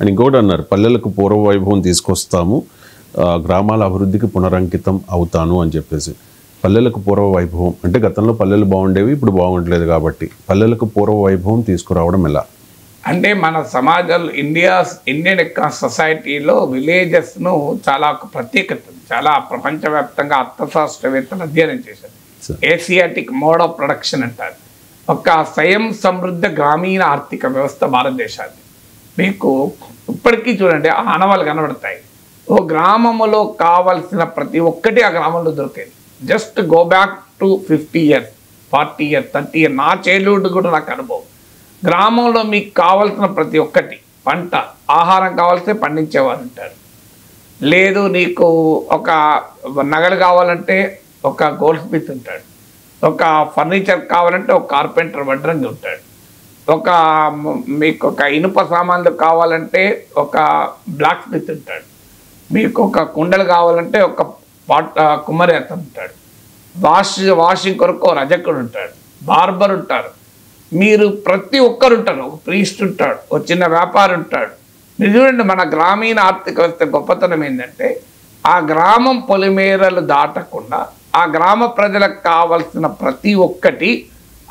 అని ఇంకోటి అన్నారు, పల్లెలకు పూర్వ వైభవం తీసుకొస్తాము, గ్రామాల అభివృద్ధికి పునరంకితం అవుతాను అని చెప్పేసి. పల్లెలకు పూర్వ వైభవం అంటే గతంలో పల్లెలు బాగుండేవి, ఇప్పుడు బాగుండలేదు కాబట్టి పల్లెలకు పూర్వ వైభవం తీసుకురావడం ఎలా? అంటే మన సమాజంలో ఇండియన్ సొసైటీలో విలేజెస్ను చాలా ప్రత్యేకత, చాలా ప్రపంచవ్యాప్తంగా అర్థశాస్త్రవేత్తలు అధ్యయనం చేశారు. ఏసియాటిక్ మోడ్ ఆఫ్ ప్రొడక్షన్ అంటారు. ఒక స్వయం సమృద్ధ గ్రామీణ ఆర్థిక వ్యవస్థ భారతదేశాన్ని. మీకు ఇప్పటికీ చూడండి ఆనవాళ్ళు కనబడతాయి. ఓ గ్రామంలో కావలసిన ప్రతి ఒక్కటి ఆ గ్రామంలో దొరికేది. Just go back to 50 years, 40 years, 30 years, నా చైల్డ్హుడ్ కూడా నాకు అనుభవం. గ్రామంలో మీకు కావాల్సిన ప్రతి ఒక్కటి, పంట ఆహారం కావాల్సి పండించేవారు ఉంటారు. లేదు నీకు ఒక నగలు కావాలంటే ఒక గోల్డ్ స్మిత్ ఉంటాడు, ఒక ఫర్నిచర్ కావాలంటే ఒక కార్పెంటర్ వడ్రంగి ఉంటాడు, మీకు ఒక ఇనుప సామాన్లు కావాలంటే ఒక బ్లాక్ స్మిత్ ఉంటాడు, మీకు ఒక కుండలు కావాలంటే ఒక కుమ్మరి అతను ఉంటాడు, వాషింగ్ కొరకు రజకుడు ఉంటాడు, బార్బర్ ఉంటారు, మీరు ప్రతి ఒక్కరు ఉంటారు, ఒక ప్రీస్ట్ ఉంటాడు, ఒక చిన్న వ్యాపారి ఉంటాడు. మీరు చూడండి మన గ్రామీణ ఆర్థిక వ్యవస్థ గొప్పతనం ఏంటంటే ఆ గ్రామం పొలిమేరలు దాటకుండా ఆ గ్రామ ప్రజలకు కావలసిన ప్రతి ఒక్కటి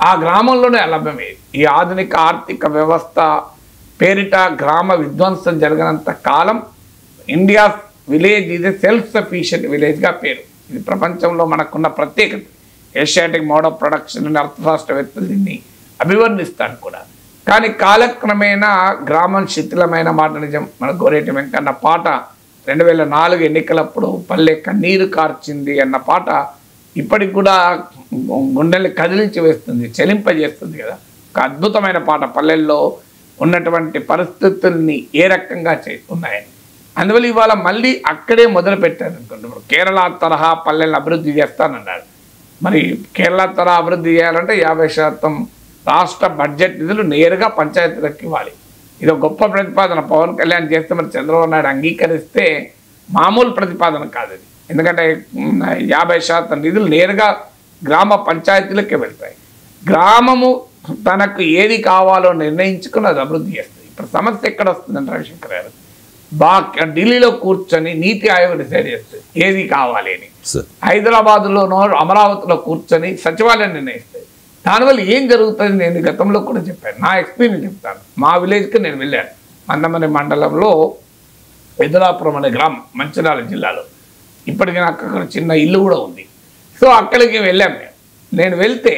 ఆ గ్రామంలోనే లభ్యమయ్యేది. ఈ ఆధునిక ఆర్థిక వ్యవస్థ పేరిట గ్రామ విధ్వంసం జరిగినంత కాలం ఇండియా విలేజ్ ఇది సెల్ఫ్ సఫిషియెంట్ విలేజ్గా పేరు. ఇది ప్రపంచంలో మనకున్న ప్రత్యేకత. ఏషియాటిక్ మోడ్ ఆఫ్ ప్రొడక్షన్ అని అర్థశాస్త్రవేత్తలు దీన్ని అభివర్ణిస్తాను కూడా. కానీ కాలక్రమేణా గ్రామం శిథిలమైన మాట నిజం. మన గోరేటి వెంకన్న పాట 2004 ఎన్నికలప్పుడు పల్లె కన్నీరు కార్చింది అన్న పాట ఇప్పటికి కూడా గుండెల్ని కదిలించి వేస్తుంది, చెలింపజేస్తుంది కదా. ఒక అద్భుతమైన పాట, పల్లెల్లో ఉన్నటువంటి పరిస్థితుల్ని ఏ రకంగా ఉన్నాయని. అందువల్ల ఇవాళ మళ్ళీ అక్కడే మొదలు పెట్టారు అనుకుంటున్నారు. కేరళ తరహా పల్లెలను అభివృద్ధి చేస్తానన్నాడు. మరి కేరళ తరహా అభివృద్ధి చేయాలంటే 50% రాష్ట్ర బడ్జెట్ నిధులు నేరుగా పంచాయతీలకు ఇవ్వాలి. ఇది గొప్ప ప్రతిపాదన. పవన్ కళ్యాణ్ చేస్తే మరి చంద్రబాబు నాయుడు అంగీకరిస్తే మామూలు ప్రతిపాదన కాదు ఇది. ఎందుకంటే 50% నిధులు నేరుగా గ్రామ పంచాయతీలకే వెళ్తాయి. గ్రామము తనకు ఏది కావాలో నిర్ణయించుకుని అది అభివృద్ధి చేస్తుంది. ఇప్పుడు సమస్య ఎక్కడ వస్తుందంటే రవిశంకర్ గారు, ఢిల్లీలో కూర్చొని నీతి ఆయోగ్ డిసైడ్ చేస్తుంది ఏది కావాలి అని. హైదరాబాద్లోనో అమరావతిలో కూర్చొని సచివాలయం నిర్ణయిస్తుంది. దానివల్ల ఏం జరుగుతుంది నేను గతంలో కూడా చెప్పాను, నా ఎక్స్పీరియన్స్ చెప్తాను. మా విలేజ్కి నేను వెళ్ళాను. మందమరి మండలంలో ఎదులాపురం అనే గ్రామం మంచిర్యాల జిల్లాలో. ఇప్పటికీ నాకు అక్కడ చిన్న ఇల్లు కూడా ఉంది. సో అక్కడికి వెళ్ళాం నేను వెళ్తే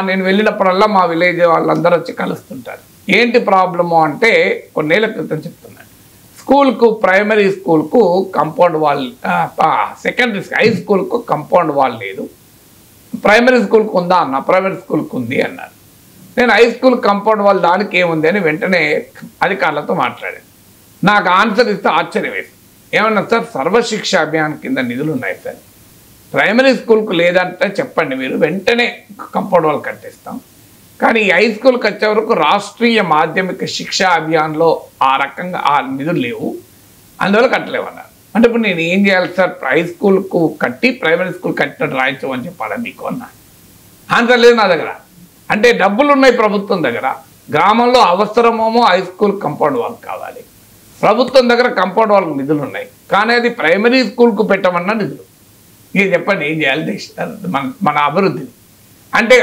నేను వెళ్ళినప్పుడల్లా మా విలేజ్ వాళ్ళందరూ వచ్చి కలుస్తుంటారు. ఏంటి ప్రాబ్లము అంటే కొన్నేళ్ల క్రితం చెప్తున్నాను, స్కూల్కు ప్రైమరీ స్కూల్కు కంపౌండ్ వాల్, సెకండరీ హై స్కూల్కు కంపౌండ్ వాల్ లేదు, ప్రైమరీ స్కూల్కి ఉందా అన్న, ప్రైమరీ స్కూల్కి ఉంది అన్నారు. నేను హై స్కూల్ కంపౌండ్ వాల్ దానికి ఏముంది అని వెంటనే అధికారులతో మాట్లాడాను. నాకు ఆన్సర్ ఇస్తే ఆశ్చర్యం వేసి ఏమన్నా, సార్ సర్వశిక్ష అభియాన్ కింద నిధులు ఉన్నాయి సార్, ప్రైమరీ స్కూల్కు లేదంటే చెప్పండి, మీరు వెంటనే కంపౌండ్ వాల్ కట్టేస్తాం. కానీ ఈ హై స్కూల్కి వచ్చే వరకు రాష్ట్రీయ మాధ్యమిక శిక్షా అభియాన్లో ఆ రకంగా ఆ నిధులు లేవు, అందువల్ల కట్టలేవన్నారు. అంటే ఇప్పుడు నేను ఏం చేయాలి సార్, హై స్కూల్కు కట్టి ప్రైమరీ స్కూల్ కట్టినట్టు రాయించమని చెప్పాలా మీకు అన్నా? ఆన్సర్ లేదు నా దగ్గర. అంటే డబ్బులు ఉన్నాయి ప్రభుత్వం దగ్గర, గ్రామంలో అవసరమేమో హై స్కూల్ కంపౌండ్ వాల్ కావాలి, ప్రభుత్వం దగ్గర కంపౌండ్ వాళ్ళకి నిధులు ఉన్నాయి, కానీ అది ప్రైమరీ స్కూల్కు పెట్టమన్న నిధులు. ఇది చెప్పండి ఏం చేయాలి మన అభివృద్ధిని? అంటే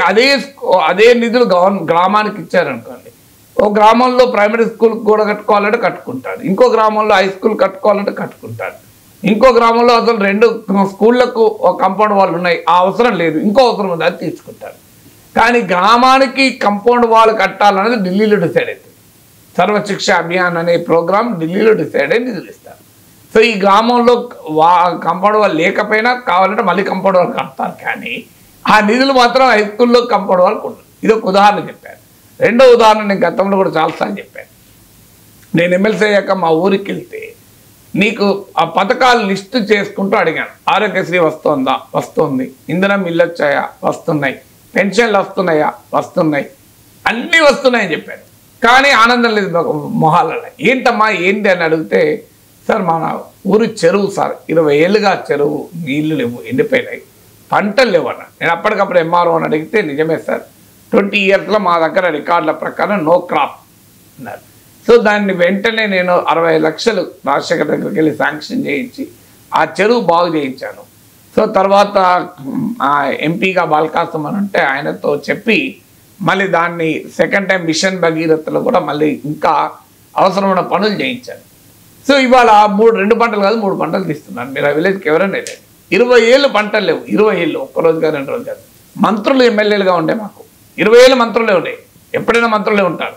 అదే నిధులు గ్రామానికి ఇచ్చారనుకోండి, ఓ గ్రామంలో ప్రైమరీ స్కూల్ కూడా కట్టుకోవాలంటే కట్టుకుంటాడు, ఇంకో గ్రామంలో హై స్కూల్ కట్టుకోవాలంటే కట్టుకుంటాడు, ఇంకో గ్రామంలో అసలు 2 స్కూళ్లకు ఒక కంపౌండ్ వాళ్ళు ఉన్నాయి, ఆ అవసరం లేదు, ఇంకో అవసరం ఉంది, అది తీసుకుంటారు. కానీ గ్రామానికి కంపౌండ్ వాల్ కట్టాలనేది ఢిల్లీలో డిసైడ్ అవుతుంది. సర్వశిక్ష అభియాన్ అనే ప్రోగ్రామ్ ఢిల్లీలో డిసైడ్ అయ్యి నిధులు ఇస్తారు. సో ఈ గ్రామంలో కంపౌండ్ వాల్ లేకపోయినా కావాలంటే మళ్ళీ కంపౌండ్ వాల్ కడతారు, కానీ ఆ నిధులు మాత్రం హై స్కూల్లో కంపౌండ్ వాల్కి ఉండదు. ఇది ఒక ఉదాహరణ చెప్పాను. రెండో ఉదాహరణ నేను గతంలో కూడా చాలాసార్లు చెప్పాను. నేను ఎమ్మెల్సీ అయ్యాక మా ఊరికి వెళ్తే నీకు ఆ పథకాలు లిస్టు చేసుకుంటూ అడిగాను. ఆరోగ్యశ్రీ వస్తుందా? వస్తుంది. ఇంధనం ఇల్లు వచ్చాయా? వస్తున్నాయి. పెన్షన్లు వస్తున్నాయా? వస్తున్నాయి. అన్నీ వస్తున్నాయని చెప్పాను. కానీ ఆనందం లేదు మొహాలలో. ఏంటమ్మా ఏంటి అని అడిగితే, సార్ మన ఊరు చెరువు సార్, 20 ఏళ్ళుగా చెరువు నీళ్లు లేవు, ఎండిపోయినాయి, పంటలు లేవన్నా. నేను అప్పటికప్పుడు ఎంఆర్ఓ అని అడిగితే నిజమే సార్, 20 yearsలో మా దగ్గర రికార్డుల ప్రకారం నో క్రాప్ అన్నారు. సో దాన్ని వెంటనే నేను 60 లక్షలు రాజశేఖర్ దగ్గరికి వెళ్ళి శాంక్షన్ చేయించి ఆ చెరువు బాగు చేయించాను. సో తర్వాత ఎంపీగా బాలకాసం అని ఉంటే ఆయనతో చెప్పి మళ్ళీ దాన్ని సెకండ్ టైం మిషన్ భగీరథలో కూడా మళ్ళీ ఇంకా అవసరమైన పనులు చేయించాను. సో ఇవాళ 2 పంటలు కాదు 3 పంటలు తీస్తున్నాను. మీరు ఆ విలేజ్కి ఎవరైనా లేదు, 20 ఏళ్ళు పంటలు లేవు. 20 ఏళ్ళు, ఒక్కరోజుగా 2 రోజులు కాదు. మంత్రులు ఎమ్మెల్యేలుగా ఉండే మాకు 20 ఏళ్ళు మంత్రులే ఉండే, ఎప్పుడైనా మంత్రులే ఉంటారు.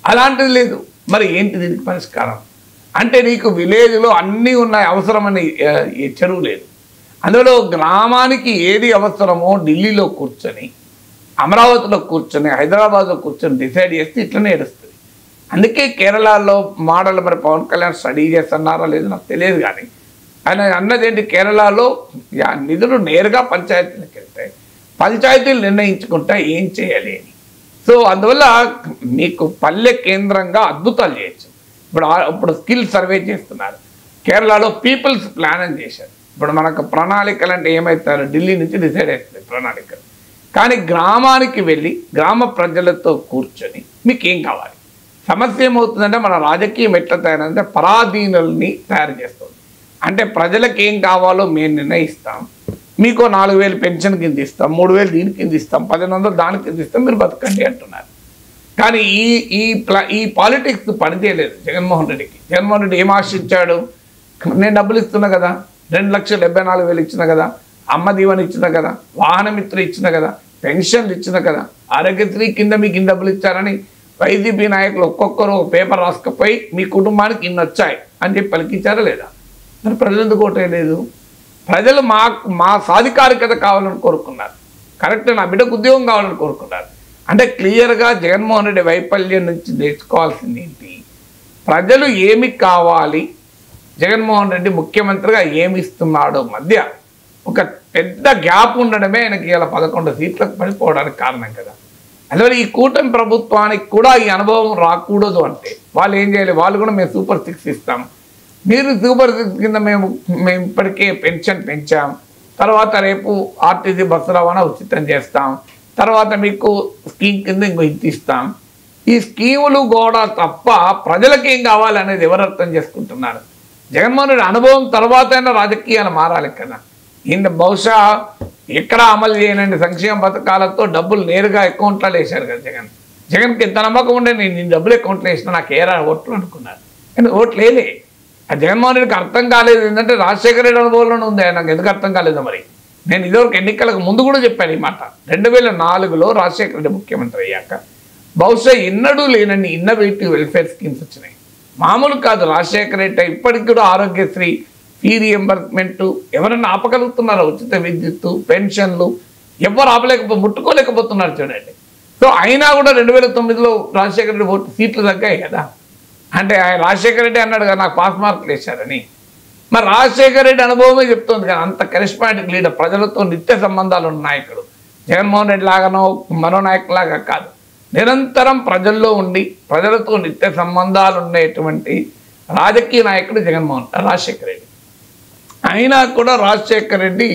అలాంటిది లేదు. మరి ఏంటి దీనికి పరిష్కారం అంటే నీకు విలేజ్లో అన్నీ ఉన్నాయి, అవసరమని చెరువు లేదు. అందులో గ్రామానికి ఏది అవసరమో ఢిల్లీలో కూర్చొని, అమరావతిలో కూర్చొని, హైదరాబాద్లో కూర్చొని డిసైడ్ చేస్తే ఇట్లనే ఏడుస్తుంది. అందుకే కేరళలో మోడల్ మరి పవన్ కళ్యాణ్ స్టడీ చేస్తున్నారా లేదు నాకు తెలియదు, కానీ ఆయన అన్నది ఏంటి, కేరళలో నిధులు నేరుగా పంచాయతీలకు వెళ్తాయి, పంచాయతీలు నిర్ణయించుకుంటా ఏం చేయాలి అని. సో అందువల్ల మీకు పల్లె కేంద్రంగా అద్భుతాలు చేయొచ్చు. ఇప్పుడు స్కిల్ సర్వే చేస్తున్నారు కేరళలో, పీపుల్స్ ప్లాన్ అని చేశారు. ఇప్పుడు మనకు ప్రణాళికలు అంటే ఏమవుతారు, ఢిల్లీ నుంచి డిసైడ్ అవుతుంది ప్రణాళికలు. కానీ గ్రామానికి వెళ్ళి గ్రామ ప్రజలతో కూర్చొని మీకు ఏం కావాలి, సమస్య ఏమవుతుందంటే మన రాజకీయం ఎట్లా తయారంటే పరాధీనుల్ని తయారు చేస్తుంది. అంటే ప్రజలకు ఏం కావాలో మేము నిర్ణయిస్తాం, మీకు 4,000 పెన్షన్ కింద ఇస్తాం, 3,000 దీని కింద ఇస్తాం, 1,500 దాని కింద ఇస్తాం, మీరు బతకండి అంటున్నారు. కానీ ఈ పాలిటిక్స్ పనిచేయలేదు జగన్మోహన్ రెడ్డికి. జగన్మోహన్ రెడ్డి ఏం ఆశించాడు, నేను డబ్బులు ఇస్తున్నా కదా, 2,74,000 ఇచ్చిన కదా, అమ్మ దీవెన ఇచ్చిన కదా, వాహనమిత్ర ఇచ్చిన కదా, పెన్షన్లు ఇచ్చిన కదా, ఆరోగ్యశ్రీ కింద మీకు ఇన్ని డబ్బులు ఇచ్చారని వైసీపీ నాయకులు ఒక్కొక్కరు ఒక పేపర్ రాసుకపోయి మీ కుటుంబానికి ఇన్ని వచ్చాయి అని చెప్పి పలికించారా లేదా? మరి ప్రజలు ఎందుకు ఓటేయలేదు? ప్రజలు మా సాధికారికత కావాలని కోరుకున్నారు, కరెక్ట్ నా బిడ్డకు ఉద్యోగం కావాలని కోరుకున్నారు. అంటే క్లియర్గా జగన్మోహన్ రెడ్డి వైఫల్యం నుంచి నేర్చుకోవాల్సింది ఏంటి, ప్రజలు ఏమి కావాలి, జగన్మోహన్ రెడ్డి ముఖ్యమంత్రిగా ఏమి ఇస్తున్నాడో మధ్య ఒక పెద్ద గ్యాప్ ఉండడమే ఆయనకి ఇలా 11 సీట్లకు పడిపోవడానికి కారణం కదా. అందువల్ల ఈ కూటమి ప్రభుత్వానికి కూడా ఈ అనుభవం రాకూడదు అంటే వాళ్ళు ఏం చేయాలి, వాళ్ళు కూడా మేము సూపర్ 6 ఇస్తాం, మీరు సూపర్ 6 కింద మేము ఇప్పటికే పెన్షన్ పెంచాం, తర్వాత రేపు ఆర్టీసీ బస్సు రవాణా ఉచితం చేస్తాం, తర్వాత మీకు స్కీమ్ కింద ఇంకో ఇంత ఇస్తాం. ఈ స్కీములు కూడా తప్ప ప్రజలకి ఏం కావాలనేది ఎవరు అర్థం చేసుకుంటున్నారు? జగన్మోహన్ రెడ్డి అనుభవం తర్వాత అయినా రాజకీయాలు మారాలి కదా. ఈయన బహుశా ఎక్కడ అమలు చేయనండి సంక్షేమ పథకాలతో డబ్బులు నేరుగా అకౌంట్లో వేశారు కదా జగన్కి ఎంత నమ్మకం ఉండే, నేను డబ్బులు అకౌంట్లో వేసినా నాకు ఏరా ఓట్లు అనుకున్నారు, కానీ ఓట్లు వేయలే. ఆ జగన్మోహన్ రెడ్డికి అర్థం కాలేదు ఏంటంటే రాజశేఖర రెడ్డి అనుభవంలోనే ఉంది, నాకు ఎందుకు అర్థం కాలేదు మరి. నేను ఇదివరకు ఎన్నికలకు ముందు కూడా చెప్పాను ఈ మాట. 2004లో రాజశేఖర రెడ్డి ముఖ్యమంత్రి అయ్యాక బహుశా ఎన్నడూ లేనన్ని ఇన్నోవేటివ్ వెల్ఫేర్ స్కీమ్స్ వచ్చినాయి. మామూలు కాదు, రాజశేఖర రెడ్డి ఇప్పటికి కూడా ఆరోగ్యశ్రీ, ఫీ రియంబర్స్మెంట్ ఎవరన్నా ఆపగలుగుతున్నారో, ఉచిత విద్యుత్తు, పెన్షన్లు ఎవరు ముట్టుకోలేకపోతున్నారు చూడండి. సో అయినా కూడా 2009లో రాజశేఖర రెడ్డి సీట్లు తగ్గాయి కదా. అంటే రాజశేఖర రెడ్డి అన్నాడు కదా నాకు పాస్ మార్కులు వేశారని. మరి రాజశేఖర రెడ్డి అనుభవమే చెప్తుంది కదా, అంత కరిస్మాటిక్ లీడర్, ప్రజలతో నిత్య సంబంధాలు ఉన్న నాయకుడు. జగన్మోహన్ రెడ్డి లాగానో మరో నాయకులాగా కాదు, నిరంతరం ప్రజల్లో ఉండి ప్రజలతో నిత్య సంబంధాలు ఉండేటువంటి రాజకీయ నాయకుడు రాజశేఖర రెడ్డి. అయినా కూడా రాజశేఖర రెడ్డి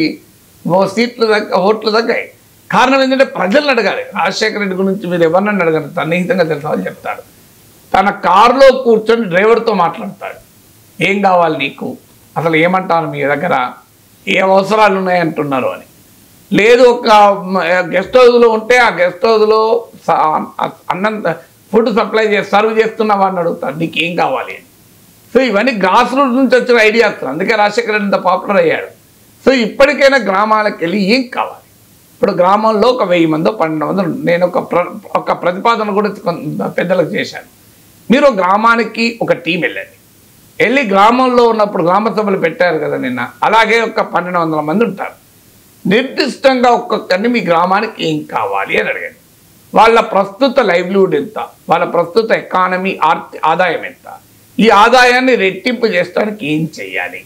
ఓట్లు తగ్గాయి. కారణం ఏంటంటే ప్రజలను అడగాలి. రాజశేఖర రెడ్డి గురించి మీరు ఎవరినైనా అడగాలి, సన్నిహితంగా తెలిసిన వాళ్ళు చెప్తాడు. తన కారులో కూర్చొని డ్రైవర్తో మాట్లాడతాడు, ఏం కావాలి నీకు, అసలు ఏమంటాను మీ దగ్గర, ఏ అవసరాలు ఉన్నాయంటున్నారు అని. లేదు ఒక గెస్ట్ హౌస్లో ఉంటే ఆ గెస్ట్ హౌస్లో అన్నం ఫుడ్ సప్లై సర్వ్ చేస్తున్న వాడిని అడుగుతాడు నీకు ఏం కావాలి అని. సో ఇవన్నీ గ్రాస్ రూట్ నుంచి వచ్చిన ఐడియాస్, అందుకే రాజశేఖర రెడ్డి ఇంత పాపులర్ అయ్యాడు. సో ఇప్పటికైనా గ్రామాలకు వెళ్ళి ఏం కావాలి, ఇప్పుడు గ్రామంలో ఒక 1000 మందో 12 మందో, నేను ఒక ప్రతిపాదన కూడా పెద్దలకు చేశాను. మీరు గ్రామానికి ఒక టీం వెళ్ళి గ్రామంలో ఉన్నప్పుడు గ్రామ సభలు పెట్టారు కదా నిన్న, అలాగే ఒక 1200 మంది ఉంటారు. నిర్దిష్టంగా ఒక్కొక్కరిని మీ గ్రామానికి ఏం కావాలి అని అడగండి. వాళ్ళ ప్రస్తుత లైవ్లీహుడ్ ఎంత, వాళ్ళ ప్రస్తుత ఎకానమీ ఆదాయం ఎంత, ఈ ఆదాయాన్ని రెట్టింపు చేయడానికి ఏం చేయాలి,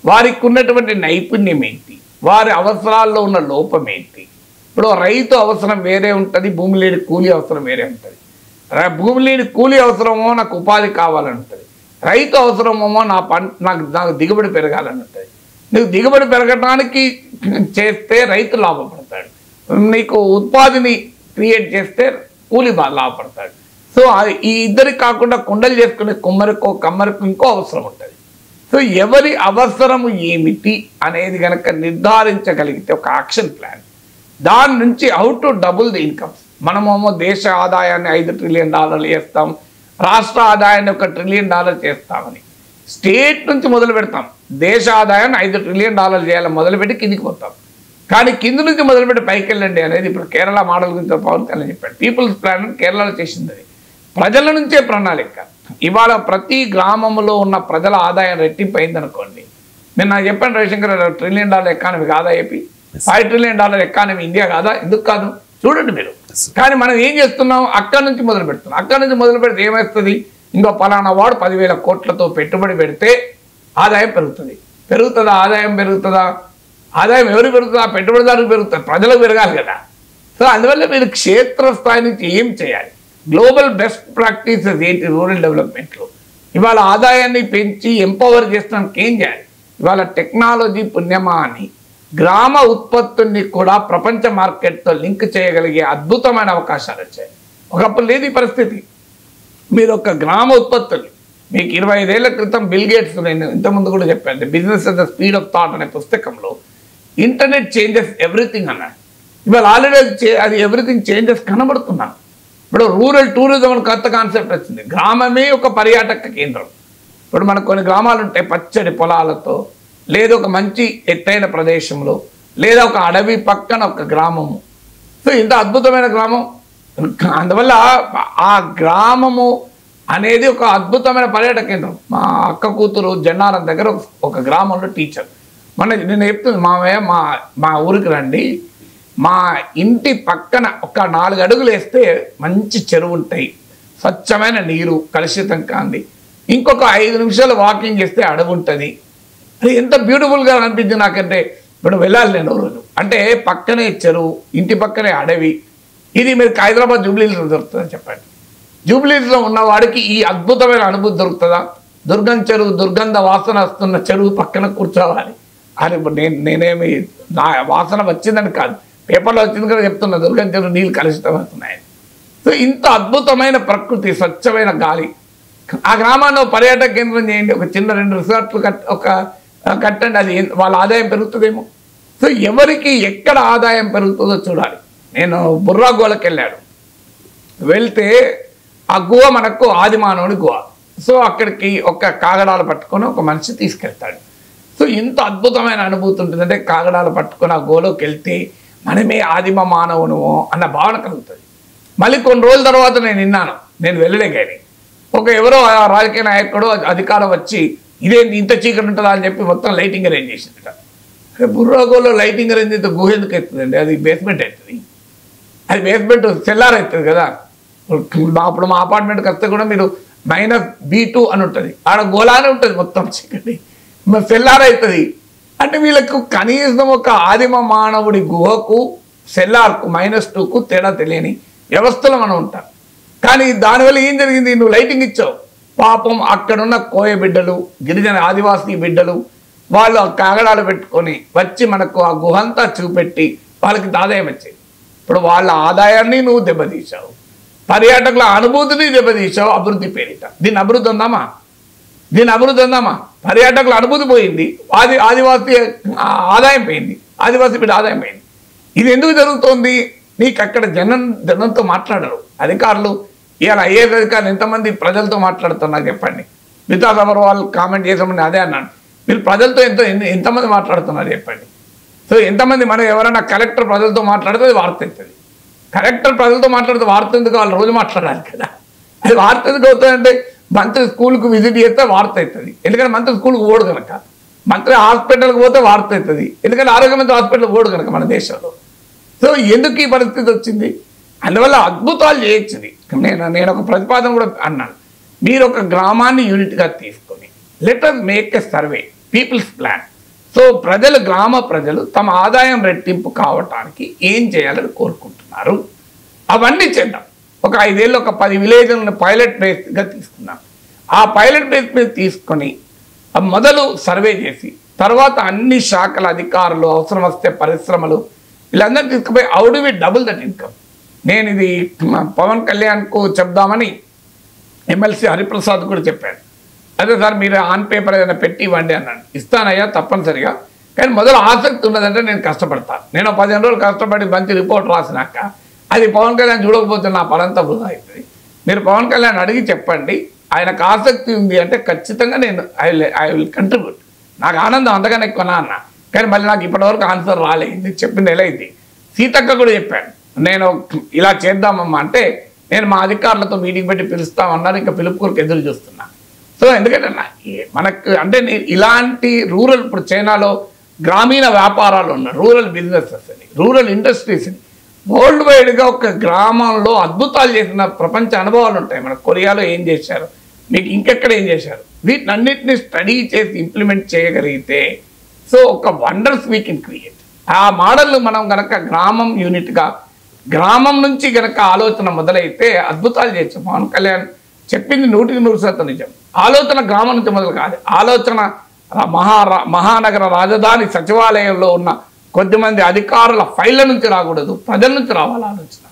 వారికి ఉన్నటువంటి నైపుణ్యం ఏంటి, వారి అవసరాల్లో ఉన్న లోపం ఏంటి. ఇప్పుడు రైతు అవసరం వేరే ఉంటుంది, భూమి లేని కూలీ అవసరం వేరే ఉంటుంది. భూమి లేని కూలీ అవసరమో నాకు ఉపాధి కావాలని ఉంటుంది, రైతు అవసరమేమో నాకు దిగుబడి పెరగాలని ఉంటుంది. నువ్వు దిగుబడి పెరగడానికి చేస్తే రైతు లాభపడతాడు, నీకు ఉపాధిని క్రియేట్ చేస్తే కూలీ లాభపడతాడు. సో సో ఈ ఇద్దరికి కాకుండా కుండలు చేసుకునే కుమ్మరికో కమ్మరికో ఇంకో అవసరం ఉంటుంది. సో ఎవరి అవసరము ఏమిటి అనేది కనుక నిర్ధారించగలిగితే ఒక యాక్షన్ ప్లాన్, దాని నుంచి how to double the incomes. మనమేమో దేశ ఆదాయాన్ని $5 ట్రిలియన్ చేస్తాం, రాష్ట్ర ఆదాయాన్ని $1 ట్రిలియన్ చేస్తామని స్టేట్ నుంచి మొదలు పెడతాం. దేశ ఆదాయాన్ని $5 ట్రిలియన్ చేయాలని మొదలుపెట్టి కిందికి పోతాం. కానీ కింది నుంచి మొదలుపెట్టి పైకి వెళ్ళండి అనేది ఇప్పుడు కేరళ మోడల్ గురించి పవన్ కళ్యాణ్ చెప్పాడు. పీపుల్స్ ప్లాన్ కేరళలో చేసింది అది, ప్రజల నుంచే ప్రణాళిక. ఇవాళ ప్రతి గ్రామంలో ఉన్న ప్రజల ఆదాయం రెట్టింపు అయిందనుకోండి. నేను నాకు చెప్పాను రవిశంకర్, $1 ట్రిలియన్ ఎకానమీ కాదా ఏపీ? $5 ట్రిలియన్ ఎకానమీ ఇండియా కాదా? ఎందుకు కాదు? చూడండి మీరు. కానీ మనం ఏం చేస్తున్నాం, అక్కడి నుంచి మొదలు పెడుతున్నాం. అక్కడి నుంచి మొదలు పెడితే ఏమవుతుంది, ఇంకో పలానా వాడు 10,000 కోట్లతో పెట్టుబడి పెడితే ఆదాయం పెరుగుతుంది. పెరుగుతుందా? ఆదాయం పెరుగుతుందా? ఆదాయం ఎవరికి పెరుగుతుందా? పెట్టుబడిదారులకు పెరుగుతుంది, ప్రజలకు పెరగాలి కదా. సో అందువల్ల మీరు క్షేత్రస్థాయి నుంచి ఏం చేయాలి, గ్లోబల్ బెస్ట్ ప్రాక్టీసెస్ ఏంటి రూరల్ డెవలప్మెంట్లో, ఇవాళ ఆదాయాన్ని పెంచి ఎంపవర్ చేస్తానికి ఏం చేయాలి. ఇవాళ టెక్నాలజీ పుణ్యమా అని గ్రామ ఉత్పత్తుల్ని కూడా ప్రపంచ మార్కెట్తో లింక్ చేయగలిగే అద్భుతమైన అవకాశాలు వచ్చాయి. ఒకప్పుడు లేదు ఈ పరిస్థితి. మీరు ఒక గ్రామ ఉత్పత్తులు మీకు 25 ఏళ్ల క్రితం బిల్ గేట్స్, నేను ఇంతకుముందు కూడా చెప్పాను, business at the speed of thought అనే పుస్తకంలో ఇంటర్నెట్ చేంజెస్ ఎవ్రీథింగ్ అన్నాడు. ఇవాళ ఆల్రెడీ అది ఎవ్రీథింగ్ చేంజెస్ కనబడుతున్నాను. ఇప్పుడు రూరల్ టూరిజం అని కొత్త కాన్సెప్ట్ వచ్చింది. గ్రామమే ఒక పర్యాటక కేంద్రం. ఇప్పుడు మనకు కొన్ని గ్రామాలు ఉంటాయి పచ్చడి పొలాలతో, లేదా ఒక మంచి ఎత్తైన ప్రదేశంలో, లేదా ఒక అడవి పక్కన ఒక గ్రామము. సో ఇంత అద్భుతమైన గ్రామం. అందువల్ల ఆ గ్రామము అనేది ఒక అద్భుతమైన పర్యాటక కేంద్రం. మా అక్క కూతురు జన్నారం దగ్గర ఒక గ్రామంలో టీచర్. నేను చెప్తుంది, మా ఊరికి రండి, మా ఇంటి పక్కన ఒక 4 అడుగులు వేస్తే మంచి చెరువు ఉంటాయి, స్వచ్ఛమైన నీరు, కలుషితం కాంది, ఇంకొక 5 నిమిషాలు వాకింగ్ చేస్తే అడవి ఉంటుంది. అది ఎంత బ్యూటిఫుల్గా అనిపించింది నాకంటే. ఇప్పుడు వెళ్ళాలి నేను రోజు, అంటే పక్కనే చెరువు, ఇంటి పక్కనే అడవి. ఇది మీరు హైదరాబాద్ జూబ్లీహిల్స్లో దొరుకుతుందని చెప్పండి. జూబ్లీహిల్స్లో ఉన్నవాడికి ఈ అద్భుతమైన అనుభూతి దొరుకుతుందా? దుర్గంధ వాసన వస్తున్న చెరువు పక్కన కూర్చోవాలి అని నేనేమి నా వాసన వచ్చిందని కాదు, పేపర్లో వచ్చింది కూడా చెప్తున్నా, దుర్గం చెరువు నీళ్ళు కలుషితం అవుతున్నాయని. సో ఇంత అద్భుతమైన ప్రకృతి, స్వచ్ఛమైన గాలి. ఆ గ్రామాల్లో పర్యాటక కేంద్రం చేయండి, ఒక చిన్న 2 రిసార్ట్లు కట్టండి, అది వాళ్ళ ఆదాయం పెరుగుతుందేమో. సో ఎవరికి ఎక్కడ ఆదాయం పెరుగుతుందో చూడాలి. నేను బుర్రా గుహలకు వెళ్తే ఆ గుహ మనకు ఆదిమానవుడి గుహ. సో అక్కడికి ఒక కాగడాలు పట్టుకొని ఒక మనిషి తీసుకెళ్తాడు. సో ఇంత అద్భుతమైన అనుభూతి ఉంటుందంటే కాగడాలు పట్టుకొని ఆ గుహలోకి వెళ్తే మనమే ఆదిమ మానవును అన్న భావన కలుగుతుంది. మళ్ళీ కొన్ని రోజుల తర్వాత నేను విన్నాను, నేను వెళ్ళలే కానీ, ఎవరో రాజకీయ నాయకుడు అధికారం వచ్చి ఇదేంటి ఇంత చీకటి ఉంటుందా అని చెప్పి మొత్తం లైటింగ్ అరేంజ్ చేసిందట. బుర్రా గుహలో లైటింగ్ అరేంజ్ అయితే గుహ ఎందుకు అవుతుందండి? అది బేస్మెంట్ అవుతుంది, అది బేస్మెంట్ సెల్లార్ అవుతుంది కదా. అప్పుడు మా అపార్ట్మెంట్కి వస్తే కూడా మీరు -B2 అని ఉంటుంది, ఆడ గోలానే ఉంటుంది మొత్తం చీకటి, సెల్లార్ అవుతుంది. అంటే వీళ్ళకు కనీసం ఒక ఆదిమ మానవుడి గుహకు సెల్లార్కు -2కు తేడా తెలియని వ్యవస్థలో మనం ఉంటాం. కానీ దానివల్ల ఏం జరిగింది, నువ్వు లైటింగ్ ఇచ్చావు, పాపం అక్కడున్న కోయ బిడ్డలు, గిరిజన ఆదివాసీ బిడ్డలు వాళ్ళు కాగడాలు పెట్టుకొని వచ్చి మనకు ఆ గుహంతా చూపెట్టి వాళ్ళకి ఆదాయం వచ్చేది. ఇప్పుడు వాళ్ళ ఆదాయాన్ని నువ్వు దెబ్బతీశావు, పర్యాటకుల అనుభూతిని దెబ్బతీశావు అభివృద్ధి పేరిట. దీని అభివృద్ధి ఉందామా? పర్యాటకుల అనుభూతి పోయింది, ఆదివాసీ ఆదాయం పోయింది, ఆదివాసీ బిడ్డ ఆదాయం పోయింది. ఇది ఎందుకు జరుగుతోంది? నీకు అక్కడ జనంతో మాట్లాడరు అధికారులు. ఇవాళ ఐఏఎస్ అధికారులు ఎంతమంది ప్రజలతో మాట్లాడుతున్నారు చెప్పండి. మిగతా సభర్ వాళ్ళు కామెంట్ చేసామని అదే అన్నాను, మీరు ప్రజలతో ఎంతమంది మాట్లాడుతున్నారు చెప్పండి. సో ఎంతమంది, మనం ఎవరైనా కలెక్టర్ ప్రజలతో మాట్లాడితే అది వార్త అవుతుంది. కలెక్టర్ ప్రజలతో మాట్లాడితే వార్త ఎందుకు? వాళ్ళు రోజు మాట్లాడాలి కదా. అది వార్త ఎందుకు అవుతుందంటే మంత్రి స్కూల్కి విజిట్ చేస్తే వార్త అవుతుంది, ఎందుకంటే మంత్రి స్కూల్కి ఓడు కనుక. మంత్రి హాస్పిటల్కి పోతే వార్త అవుతుంది, ఎందుకంటే ఆరోగ్య మంత్రి హాస్పిటల్కి ఓడు కనుక మన దేశంలో. సో ఎందుకు ఈ పరిస్థితి వచ్చింది? అందువల్ల అద్భుతాలు చేయొచ్చింది. నేను ఒక ప్రతిపాదన కూడా అన్నాను, మీరు ఒక గ్రామాన్ని యూనిట్గా తీసుకొని let us make a survey, people's plan. So గ్రామ ప్రజలు తమ ఆదాయం రెట్టింపు కావటానికి ఏం చేయాలని కోరుకుంటున్నారు, అవన్నీ చేద్దాం. ఒక 5 ఏళ్ళు ఒక 10 విలేజ్లను పైలట్ బేస్గా తీసుకున్నాం. ఆ పైలట్ బేస్ మీద తీసుకొని మొదలు సర్వే చేసి, తర్వాత అన్ని శాఖల అధికారులు, అవసరం వస్తే పరిశ్రమలు, వీళ్ళందరూ తీసుకుపోయి how do we double that income. నేను ఇది పవన్ కళ్యాణ్కు చెప్దామని ఎమ్మెల్సీ హరిప్రసాద్ కూడా చెప్పాడు, అదే సార్ మీరు ఆన్ పేపర్ ఏదైనా పెట్టి ఇవ్వండి అన్నాడు. ఇస్తానయ్యా తప్పనిసరిగా, కానీ మొదలు ఆసక్తి ఉన్నదంటే నేను కష్టపడతాను. నేను 15 రోజులు కష్టపడి మంచి రిపోర్ట్ రాసినాక అది పవన్ కళ్యాణ్ చూడకపోతే నా పనంతా వృధా అవుతుంది. మీరు పవన్ కళ్యాణ్ అడిగి చెప్పండి, ఆయనకు ఆసక్తి ఉంది అంటే ఖచ్చితంగా నేను ఐ విల్ కంట్రిబ్యూట్. నాకు ఆనందం అంతగానే ఎక్కువనా అన్న, కానీ మళ్ళీ నాకు ఇప్పటివరకు ఆన్సర్ రాలేదు. చెప్పింది ఎలా అయింది. సీతక్క కూడా చెప్పాను, నేను ఇలా చేద్దామమ్మా అంటే నేను మా అధికారులతో మీటింగ్ పెట్టి పిలుస్తామన్నారు, ఇంకా పిలుపు కొరకు ఎదురు చూస్తున్నా. సో ఎందుకంటే మనకు అంటే ఇలాంటి రూరల్, ఇప్పుడు చైనాలో గ్రామీణ వ్యాపారాలు ఉన్నాయి, రూరల్ బిజినెసెస్ అని, రూరల్ ఇండస్ట్రీస్ అని, వరల్డ్ వైడ్గా ఒక గ్రామంలో అద్భుతాలు చేసిన ప్రపంచ అనుభవాలు ఉంటాయి. మన కొరియాలో ఏం చేశారు, మీకు ఇంకెక్కడ ఏం చేశారు, వీటన్నిటిని స్టడీ చేసి ఇంప్లిమెంట్ చేయగలిగితే సో ఒక వండర్స్ వీ కెన్ క్రియేట్. ఆ మోడల్ను మనం కనుక గ్రామం యూనిట్గా, గ్రామం నుంచి కనుక ఆలోచన మొదలైతే అద్భుతాలు చేయొచ్చు. పవన్ కళ్యాణ్ చెప్పింది 100% నిజం. ఆలోచన గ్రామం నుంచి మొదలు కాదు, ఆలోచన మహానగర రాజధాని సచివాలయంలో ఉన్న కొద్దిమంది అధికారుల ఫైళ్ళ నుంచి రాకూడదు, ప్రజల నుంచి రావాలి ఆలోచన.